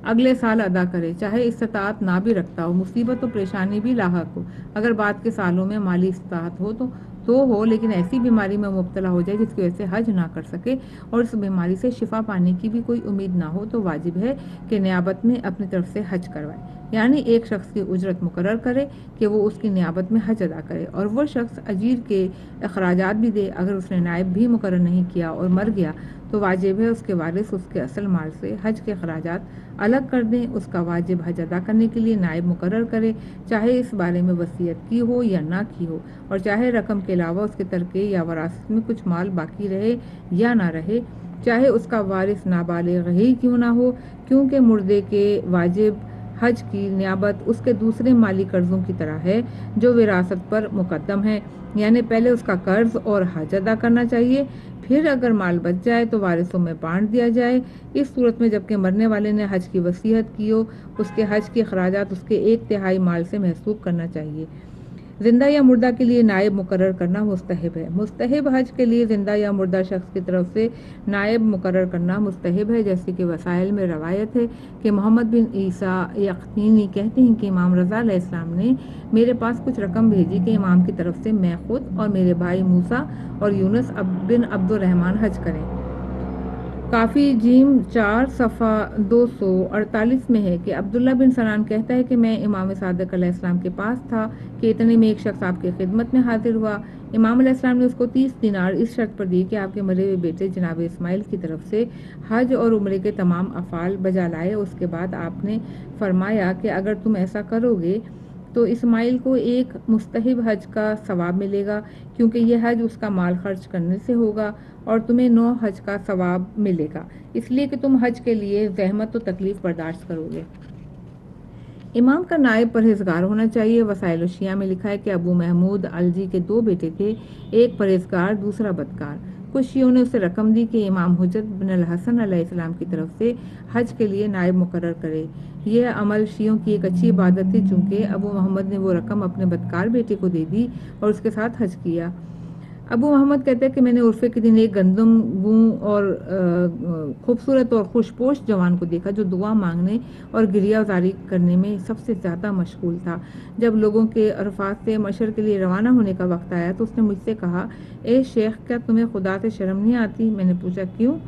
Speaker 2: اگلے سال ادا کرے، چاہے استطاعت نہ بھی رکھتا ہو، مصیبت و پریشانی بھی لاحق ہو۔ اگر بعد کے سالوں میں مالی استطاعت ہو تو ہو لیکن ایسی بیماری میں مبتلا ہو جائے جس کی وجہ سے حج نہ کر سکے اور اس بیماری سے شفا پانے کی بھی کوئی امید نہ ہو تو واجب ہے کہ نیابت میں اپنی طرف سے حج کروائے، یعنی ایک شخص کی اجرت مقرر کرے کہ وہ اس کی نیابت میں حج ادا کرے اور وہ شخص اجیر کے اخراجات بھی دے۔ اگر اس نے نائب بھی مقرر نہیں کیا اور مر گیا تو واجب ہے اس کے وارث اس کے اصل مال سے حج کے اخراجات الگ کر دیں، اس کا واجب حج ادا کرنے کے لیے نائب مقرر کرے، چاہے اس بارے میں وصیت کی ہو یا نہ کی ہو، اور چاہے رقم کے علاوہ اس کے ترکے یا وراثت میں کچھ مال باقی رہے یا نہ رہے، چاہے اس کا وارث نابالغ ہی کیوں نہ ہو، کیونکہ مردے کے واجب حج کی نیابت اس کے دوسرے مالی قرضوں کی طرح ہے جو وراثت پر مقدم ہے، یعنی پہلے اس کا قرض اور حج ادا کرنا چاہیے، پھر اگر مال بچ جائے تو وارثوں میں بانٹ دیا جائے۔ اس صورت میں جبکہ مرنے والے نے حج کی وصیت کی ہو، اس کے حج کے اخراجات اس کے 1/3 مال سے محسوب کرنا چاہیے۔ زندہ یا مردہ کے لیے نائب مقرر کرنا مستحب ہے۔ مستحب حج کے لیے زندہ یا مردہ شخص کی طرف سے نائب مقرر کرنا مستحب ہے، جیسے کہ وسائل میں روایت ہے کہ محمد بن عیسیٰ یقطینی کہتے ہیں کہ امام رضا علیہ السلام نے میرے پاس کچھ رقم بھیجی کہ امام کی طرف سے میں خود اور میرے بھائی موسیٰ اور یونس بن عبد الرحمن حج کریں۔ کافی جیم 4 صفحہ 248 میں ہے کہ عبداللہ بن سنان کہتا ہے کہ میں امام صادق علیہ السلام کے پاس تھا کہ اتنے میں ایک شخص آپ کی خدمت میں حاضر ہوا۔ امام علیہ السلام نے اس کو 30 دینار اس شرط پر دی کہ آپ کے مرے ہوئے بیٹے جناب اسماعیل کی طرف سے حج اور عمرے کے تمام افعال بجا لائے۔ اس کے بعد آپ نے فرمایا کہ اگر تم ایسا کرو گے تو اسماعیل کو ایک مستحب حج کا ثواب ملے گا کیونکہ یہ حج اس کا مال خرچ کرنے سے ہوگا، اور تمہیں 9 حج کا ثواب ملے گا اس لیے کہ تم حج کے لیے زحمت و تکلیف برداشت کرو گے۔ امام کا نائب پرہیزگار ہونا چاہیے۔ وسائل الشیعہ میں لکھا ہے کہ ابو محمود الجی کے 2 بیٹے تھے، ایک پرہیزگار دوسرا بدکار۔ کچھ شیعوں نے اسے رقم دی کہ امام حجت بن الحسن علیہ السلام کی طرف سے حج کے لیے نائب مقرر کرے۔ یہ عمل شیعوں کی ایک اچھی عبادت تھی، چونکہ ابو محمد نے وہ رقم اپنے بدکار بیٹے کو دے دی اور اس کے ساتھ حج کیا۔ ابو محمد کہتے ہیں کہ میں نے عرفے کے دن ایک گندم گوں اور خوبصورت اور خوشپوش جوان کو دیکھا جو دعا مانگنے اور گریہ زاری کرنے میں سب سے زیادہ مشغول تھا۔ جب لوگوں کے عرفات سے مشر کے لیے روانہ ہونے کا وقت آیا تو اس نے مجھ سے کہا، اے شیخ، کیا تمہیں خدا سے شرم نہیں آتی؟ میں نے پوچھا، کیوں؟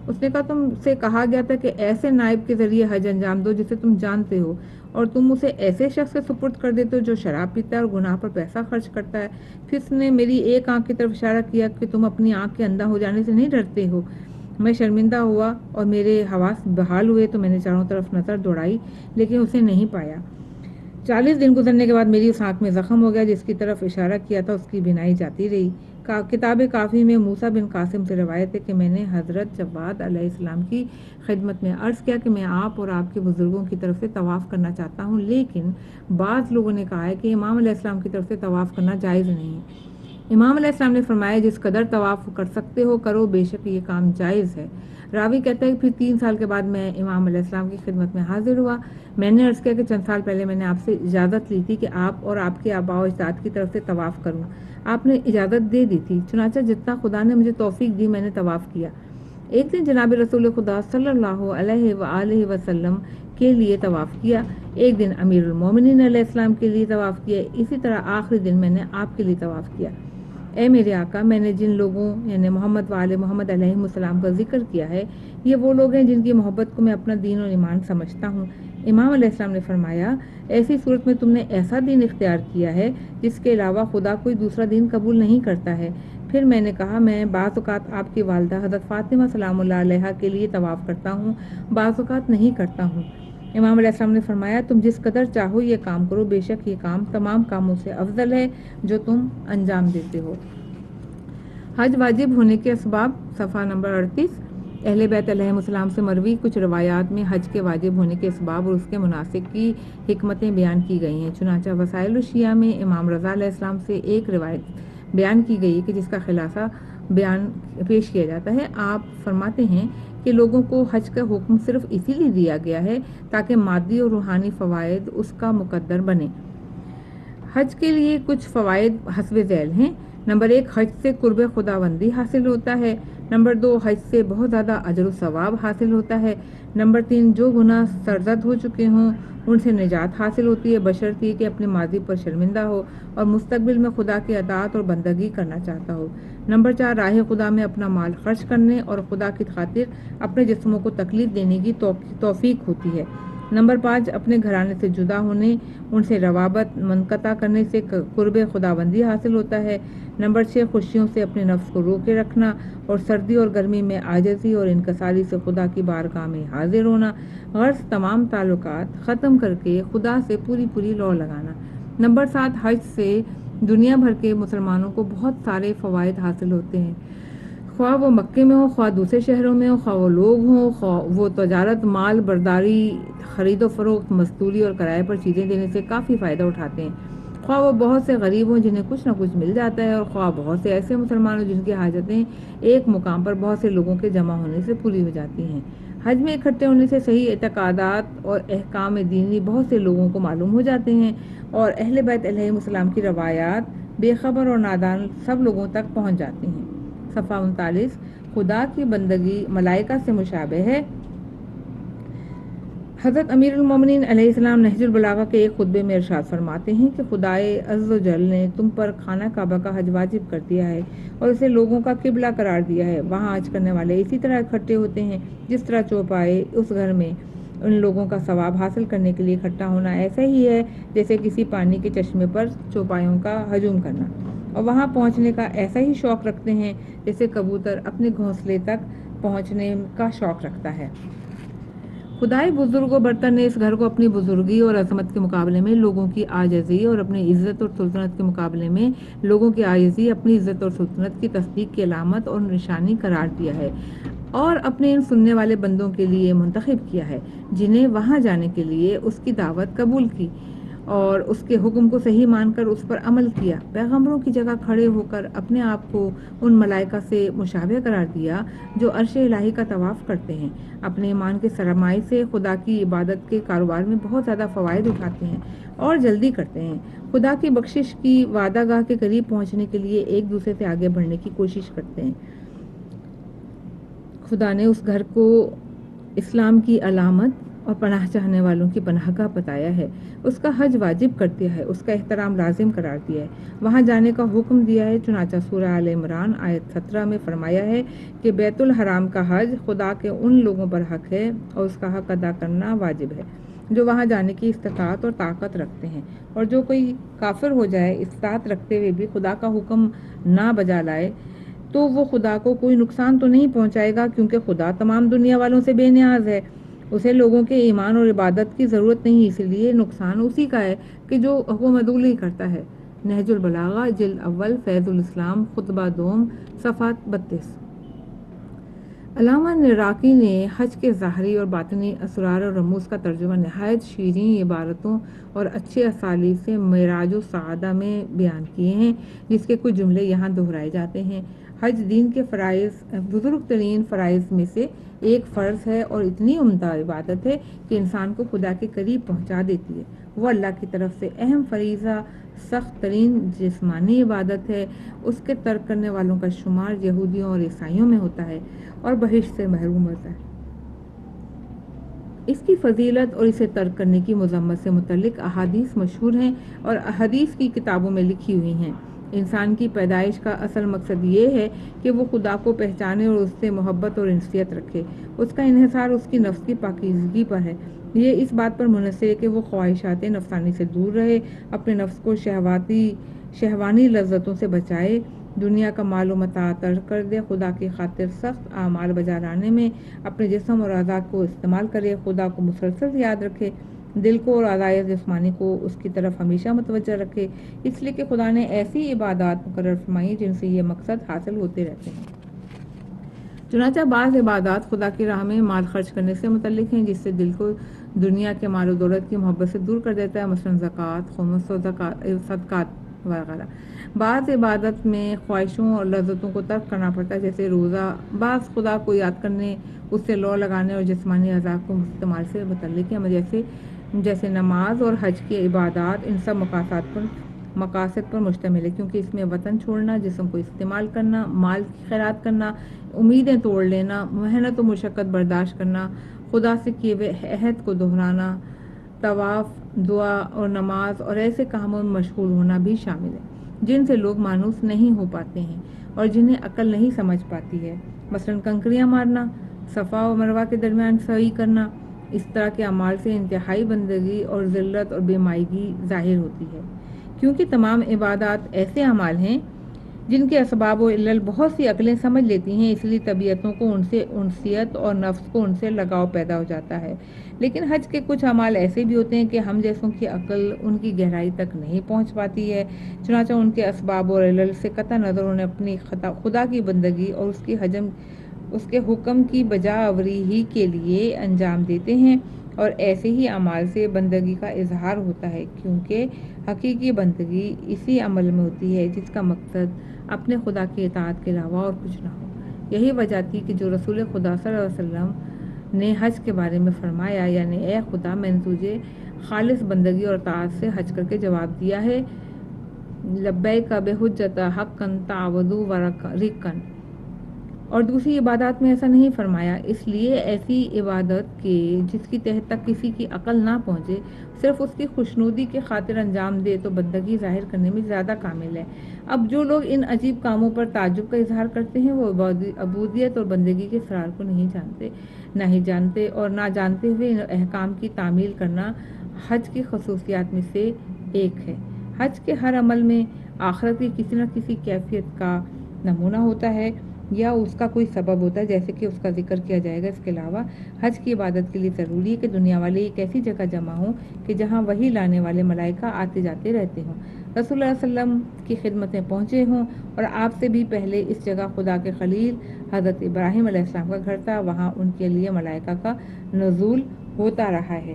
Speaker 2: اس نے کہا، تم سے کہا گیا تھا کہ ایسے نائب کے ذریعے حج انجام دو جسے تم جانتے ہو، اور تم اسے ایسے شخص کے سپرد کر دیتے ہو جو شراب پیتا ہے اور گناہ پر پیسہ خرچ کرتا ہے۔ پھر اس نے میری ایک آنکھ کی طرف اشارہ کیا کہ تم اپنی آنکھ کے اندھا ہو جانے سے نہیں ڈرتے ہو۔ میں شرمندہ ہوا اور میرے حواس بحال ہوئے تو میں نے چاروں طرف نظر دوڑائی لیکن اسے نہیں پایا۔ 40 دن گزرنے کے بعد میری اس آنکھ میں زخم ہو گیا جس کی طرف اشارہ کیا تھا، اس کی بینائی جاتی رہی۔ کتاب کافی میں موسیٰ بن قاسم سے روایت ہے کہ میں نے حضرت جواد علیہ السلام کی خدمت میں عرض کیا کہ میں آپ اور آپ کے بزرگوں کی طرف سے طواف کرنا چاہتا ہوں، لیکن بعض لوگوں نے کہا ہے کہ امام علیہ السلام کی طرف سے طواف کرنا جائز نہیں ہے۔ امام علیہ السلام نے فرمایا، جس قدر طواف کر سکتے ہو کرو، بے شک یہ کام جائز ہے۔ راوی کہتا ہے کہ پھر 3 سال کے بعد میں امام علیہ السلام کی خدمت میں حاضر ہوا۔ میں نے عرض کیا کہ چند سال پہلے میں نے آپ سے اجازت لی تھی کہ آپ اور آپ کے آباء و اجداد کی طرف سے طواف کروں۔ آپ نے اجازت دے دی تھی، چنانچہ جتنا خدا نے مجھے توفیق دی میں نے طواف کیا۔ ایک دن جناب رسول خدا صلی اللہ علیہ وآلہ وسلم کے لیے طواف کیا، ایک دن امیر المومنین علیہ السلام کے لیے طواف کیا، اسی طرح آخری دن میں نے آپ کے لیے طواف کیا۔ اے میرے آقا، میں نے جن لوگوں یعنی محمد وآل محمد علیہ السلام کا ذکر کیا ہے، یہ وہ لوگ ہیں جن کی محبت کو میں اپنا دین اور ایمان سمجھتا ہوں۔ امام علیہ السلام نے فرمایا، ایسی صورت میں تم نے ایسا دین اختیار کیا ہے جس کے علاوہ خدا کوئی دوسرا دین قبول نہیں کرتا ہے۔ پھر میں نے کہا، میں بعض اوقات آپ کی والدہ حضرت فاطمہ سلام اللہ علیہا کے لیے طواف کرتا ہوں، بعض اوقات نہیں کرتا ہوں۔ امام علیہ السلام نے فرمایا، تم جس قدر چاہو یہ کام کرو، بے شک یہ کام تمام کاموں سے افضل ہے جو تم انجام دیتے ہو۔ حج واجب ہونے کے اسباب، صفحہ نمبر 38۔ اہل بیت علیہ السلام سے مروی کچھ روایات میں حج کے واجب ہونے کے اسباب اور اس کے مناسک کی حکمتیں بیان کی گئی ہیں۔ چنانچہ وسائل الشیعہ میں امام رضا علیہ السلام سے ایک روایت بیان کی گئی کہ جس کا خلاصہ بیان پیش کیا جاتا ہے۔ آپ فرماتے ہیں کہ لوگوں کو حج کا حکم صرف اسی لیے دیا گیا ہے تاکہ مادی اور روحانی فوائد اس کا مقدر بنے۔ حج کے لیے کچھ فوائد حسب ذیل ہیں۔ نمبر 1، حج سے قرب خداوندی حاصل ہوتا ہے۔ نمبر 2، حج سے بہت زیادہ اجر و ثواب حاصل ہوتا ہے۔ نمبر 3، جو گناہ سرزد ہو چکے ہوں ان سے نجات حاصل ہوتی ہے، بشرطیہ کہ اپنے ماضی پر شرمندہ ہو اور مستقبل میں خدا کی اطاعت اور بندگی کرنا چاہتا ہو۔ نمبر 4، راہ خدا میں اپنا مال خرچ کرنے اور خدا کی خاطر اپنے جسموں کو تکلیف دینے کی توفیق ہوتی ہے۔ نمبر 5، اپنے گھرانے سے جدا ہونے، ان سے روابط منقطع کرنے سے قرب خداوندی حاصل ہوتا ہے۔ نمبر 6، خوشیوں سے اپنے نفس کو روکے رکھنا اور سردی اور گرمی میں عاجزی اور انکساری سے خدا کی بارگاہ میں حاضر ہونا، غرض تمام تعلقات ختم کر کے خدا سے پوری لو لگانا۔ نمبر 7، حج سے دنیا بھر کے مسلمانوں کو بہت سارے فوائد حاصل ہوتے ہیں، خواہ وہ مکے میں ہو، خواہ دوسرے شہروں میں ہو، خواہ وہ لوگ ہوں، خواہ وہ تجارت، مال برداری، خرید و فروخت، مزدوری اور کرائے پر چیزیں دینے سے کافی فائدہ اٹھاتے ہیں، خواہ وہ بہت سے غریب ہوں جنہیں کچھ نہ کچھ مل جاتا ہے، اور خواہ بہت سے ایسے مسلمان ہوں جن کی حاجتیں ایک مقام پر بہت سے لوگوں کے جمع ہونے سے پوری ہو جاتی ہیں۔ حج میں اکٹھے ہونے سے صحیح اعتقادات اور احکام دینی بہت سے لوگوں کو معلوم ہو جاتے ہیں اور اہل بیت علیہ السلام کی روایات بے خبر اور نادان سب لوگوں تک پہنچ جاتی ہیں۔ صفحہ 39۔ خدا کی بندگی ملائکہ سے مشابہ ہے۔ حضرت امیر المومنین علیہ السلام نہج البلاغہ کے ایک خطبے میں ارشاد فرماتے ہیں کہ خدائے عز و جل نے تم پر خانہ کعبہ کا حج واجب کر دیا ہے اور اسے لوگوں کا قبلہ قرار دیا ہے۔ وہاں حج کرنے والے اسی طرح اکٹھے ہوتے ہیں جس طرح چوپائے اس گھر میں ان لوگوں کا ثواب حاصل کرنے کے لیے اکٹھا ہونا ایسا ہی ہے جیسے کسی پانی کے چشمے پر چوپایوں کا ہجوم کرنا، اور وہاں پہنچنے کا ایسا ہی شوق رکھتے ہیں جیسے کبوتر اپنے گھونسلے تک پہنچنے کا شوق رکھتا ہے۔ خدائے بزرگ و برتر نے اس گھر کو اپنی بزرگی اور عظمت کے مقابلے میں لوگوں کی عاجزی اور اپنی عزت اور سلطنت کے مقابلے میں لوگوں کی عاجزی اپنی عزت اور سلطنت کی تصدیق کی علامت اور نشانی قرار دیا ہے، اور اپنے ان سننے والے بندوں کے لیے منتخب کیا ہے جنہیں وہاں جانے کے لیے اس کی دعوت قبول کی اور اس کے حکم کو صحیح مان کر اس پر عمل کیا، پیغمبروں کی جگہ کھڑے ہو کر اپنے آپ کو ان ملائکہ سے مشابہ قرار دیا جو عرش الہی کا طواف کرتے ہیں، اپنے ایمان کے سرمائے سے خدا کی عبادت کے کاروبار میں بہت زیادہ فوائد اٹھاتے ہیں اور جلدی کرتے ہیں، خدا کی بخشش کی وعدہ گاہ کے قریب پہنچنے کے لیے ایک دوسرے سے آگے بڑھنے کی کوشش کرتے ہیں۔ خدا نے اس گھر کو اسلام کی علامت اور پناہ چاہنے والوں کی پناہ گاہ بتایا ہے، اس کا حج واجب کر دیا ہے، اس کا احترام لازم قرار دیا ہے، وہاں جانے کا حکم دیا ہے۔ چنانچہ سورہ آل عمران آیت 17 میں فرمایا ہے کہ بیت الحرام کا حج خدا کے ان لوگوں پر حق ہے اور اس کا حق ادا کرنا واجب ہے جو وہاں جانے کی استطاعت اور طاقت رکھتے ہیں، اور جو کوئی کافر ہو جائے استطاعت رکھتے ہوئے بھی خدا کا حکم نہ بجا لائے تو وہ خدا کو کوئی نقصان تو نہیں پہنچائے گا، کیونکہ خدا تمام دنیا والوں سے بے نیاز ہے، اسے لوگوں کے ایمان اور عبادت کی ضرورت نہیں، اس لیے نقصان اسی کا ہے کہ جو حکم عدول ہی کرتا ہے۔ نہج البلاغہ جلد اول فیض الاسلام خطبہ دوم صفحہ 32۔ علامہ نراقی نے حج کے ظاہری اور باطنی اسرار اور رموز کا ترجمہ نہایت شیریں عبارتوں اور اچھے اسالیب سے معراج السعادہ میں بیان کیے ہیں، جس کے کچھ جملے یہاں دہرائے جاتے ہیں۔ حج دین کے بزرگ ترین فرائض میں سے ایک فرض ہے اور اتنی عمدہ عبادت ہے کہ انسان کو خدا کے قریب پہنچا دیتی ہے۔ وہ اللہ کی طرف سے اہم فریضہ، سخت ترین جسمانی عبادت ہے، اس کے ترک کرنے والوں کا شمار یہودیوں اور عیسائیوں میں ہوتا ہے اور بہشت سے محروم ہوتا ہے۔ اس کی فضیلت اور اسے ترک کرنے کی مذمت سے متعلق احادیث مشہور ہیں اور حدیث کی کتابوں میں لکھی ہوئی ہیں۔ انسان کی پیدائش کا اصل مقصد یہ ہے کہ وہ خدا کو پہچانے اور اس سے محبت اور انسیت رکھے۔ اس کا انحصار اس کی نفس کی پاکیزگی پر ہے۔ یہ اس بات پر منحصر ہے کہ وہ خواہشات نفسانی سے دور رہے، اپنے نفس کو شہوانی لذتوں سے بچائے، دنیا کا مال و متاع ترک کر دے، خدا کی خاطر سخت اعمال بجا لانے میں اپنے جسم اور اعضاء کو استعمال کرے، خدا کو مسلسل یاد رکھے، دل کو اور اعضائے جسمانی کو اس کی طرف ہمیشہ متوجہ رکھے، اس لیے کہ خدا نے ایسی عبادات مقرر فرمائی جن سے یہ مقصد حاصل ہوتے رہتے ہیں۔ چنانچہ بعض عبادات خدا کی راہ میں مال خرچ کرنے سے متعلق ہیں، جس سے دل کو دنیا کے مال و دولت کی محبت سے دور کر دیتا ہے، مثلا زکوٰۃ، خمس و صدقات وغیرہ۔ بعض عبادت میں خواہشوں اور لذتوں کو ترک کرنا پڑتا ہے، جیسے روزہ، بعض خدا کو یاد کرنے، اس سے لو لگانے اور جسمانی اعضاء کو استعمال سے متعلق ہیں، جیسے نماز اور حج کی عبادات۔ ان سب مقاصد پر مشتمل ہے، کیونکہ اس میں وطن چھوڑنا، جسم کو استعمال کرنا، مال کی خیرات کرنا، امیدیں توڑ لینا، محنت و مشقت برداشت کرنا، خدا سے کیے ہوئے عہد کو دہرانا، طواف، دعا اور نماز اور ایسے کاموں میں مشغول ہونا بھی شامل ہے جن سے لوگ مانوس نہیں ہو پاتے ہیں اور جنہیں عقل نہیں سمجھ پاتی ہے، مثلا کنکریاں مارنا، صفا و مروہ کے درمیان سعی کرنا۔ اس طرح کے اعمال سے انتہائی بندگی اور ذلت اور بے مائگی ظاہر ہوتی ہے، کیونکہ تمام عبادات ایسے اعمال ہیں جن کے اسباب و علل بہت سی عقلیں سمجھ لیتی ہیں، اس لیے طبیعتوں کو ان سے انسیت اور نفس کو ان سے لگاؤ پیدا ہو جاتا ہے۔ لیکن حج کے کچھ اعمال ایسے بھی ہوتے ہیں کہ ہم جیسوں کی عقل ان کی گہرائی تک نہیں پہنچ پاتی ہے، چنانچہ ان کے اسباب اور علل سے قطع نظر انہیں اپنی خدا کی بندگی اور اس کے حکم کی بجا آوری ہی کے لیے انجام دیتے ہیں، اور ایسے ہی اعمال سے بندگی کا اظہار ہوتا ہے، کیونکہ حقیقی بندگی اسی عمل میں ہوتی ہے جس کا مقصد اپنے خدا کی اطاعت کے علاوہ اور کچھ نہ ہو۔ یہی وجہ تھی کہ جو رسول خدا صلی اللہ علیہ وسلم نے حج کے بارے میں فرمایا، یعنی اے خدا، میں نے تجھے خالص بندگی اور اطاعت سے حج کر کے جواب دیا ہے، لبیک بحجۃ حقا تعبد و رکن۔ اور دوسری عبادات میں ایسا نہیں فرمایا، اس لیے ایسی عبادت کے جس کی تہہ تک کسی کی عقل نہ پہنچے، صرف اس کی خوشنودی کے خاطر انجام دے تو بندگی ظاہر کرنے میں زیادہ کامل ہے۔ اب جو لوگ ان عجیب کاموں پر تعجب کا اظہار کرتے ہیں، وہ عبودیت اور بندگی کے اسرار کو نہیں جانتے اور نہ جانتے ہوئے ان احکام کی تعمیل کرنا حج کی خصوصیات میں سے ایک ہے۔ حج کے ہر عمل میں آخرت کی کسی نہ کسی کیفیت کا نمونہ ہوتا ہے یا اس کا کوئی سبب ہوتا ہے، جیسے کہ اس کا ذکر کیا جائے گا۔ اس کے علاوہ حج کی عبادت کے لیے ضروری ہے کہ دنیا والے ایک ایسی جگہ جمع ہوں کہ جہاں وحی لانے والے ملائکہ آتے جاتے رہتے ہوں، رسول اللہ صلی اللہ علیہ وسلم کی خدمت میں پہنچے ہوں، اور آپ سے بھی پہلے اس جگہ خدا کے خلیل حضرت ابراہیم علیہ السلام کا گھر تھا، وہاں ان کے لیے ملائکہ کا نزول ہوتا رہا ہے۔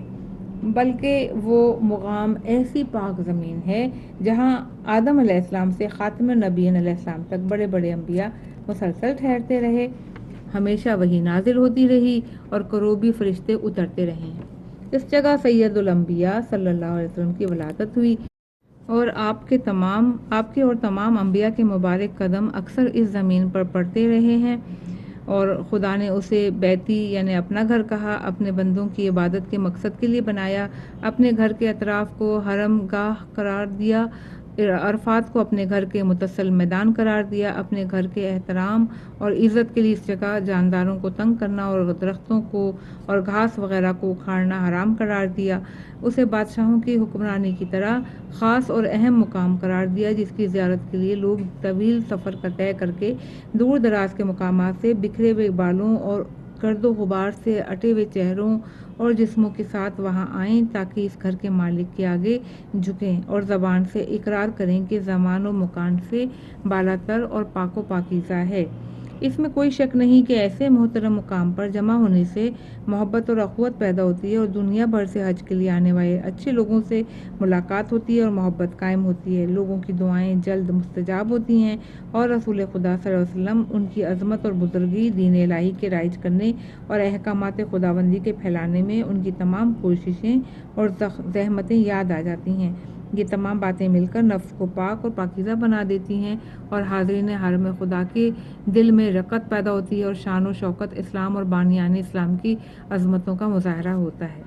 Speaker 2: بلکہ وہ مقام ایسی پاک زمین ہے جہاں آدم علیہ السلام سے خاتم النبیین علیہ السلام تک بڑے بڑے انبیاء مسلسل ٹھہرتے رہے، ہمیشہ وہی نازل ہوتی رہی اور کروبی فرشتے اترتے رہے ہیں۔ اس جگہ سید الانبیاء صلی اللہ علیہ وسلم کی ولادت ہوئی اور آپ کے اور تمام انبیاء کے مبارک قدم اکثر اس زمین پر پڑتے رہے ہیں، اور خدا نے اسے بیتی یعنی اپنا گھر کہا، اپنے بندوں کی عبادت کے مقصد کے لیے بنایا، اپنے گھر کے اطراف کو حرم گاہ قرار دیا، عرفات کو اپنے گھر کے متصل میدان قرار دیا، اپنے گھر کے احترام اور عزت کے لیے اس جگہ جانداروں کو تنگ کرنا اور درختوں کو اور گھاس وغیرہ کو اکھاڑنا حرام قرار دیا، اسے بادشاہوں کی حکمرانی کی طرح خاص اور اہم مقام قرار دیا جس کی زیارت کے لیے لوگ طویل سفر طے کر کے دور دراز کے مقامات سے بکھرے ہوئے بالوں اور گرد و غبار سے اٹے ہوئے چہروں اور جسموں کے ساتھ وہاں آئیں تاکہ اس گھر کے مالک کے آگے جھکیں اور زبان سے اقرار کریں کہ زمان و مکان سے بالاتر اور پاک و پاکیزہ ہے۔ اس میں کوئی شک نہیں کہ ایسے محترم مقام پر جمع ہونے سے محبت اور اخوت پیدا ہوتی ہے اور دنیا بھر سے حج کے لیے آنے والے اچھے لوگوں سے ملاقات ہوتی ہے اور محبت قائم ہوتی ہے، لوگوں کی دعائیں جلد مستجاب ہوتی ہیں اور رسول خدا صلی اللہ علیہ وسلم ان کی عظمت اور بزرگی دین الہی کے رائج کرنے اور احکامات خداوندی کے پھیلانے میں ان کی تمام کوششیں اور زحمتیں یاد آ جاتی ہیں۔ یہ تمام باتیں مل کر نفس کو پاک اور پاکیزہ بنا دیتی ہیں اور حاضرین حرم خدا کے دل میں رغبت پیدا ہوتی ہے اور شان و شوکت اسلام اور بانیان اسلام کی عظمتوں کا مظاہرہ ہوتا ہے۔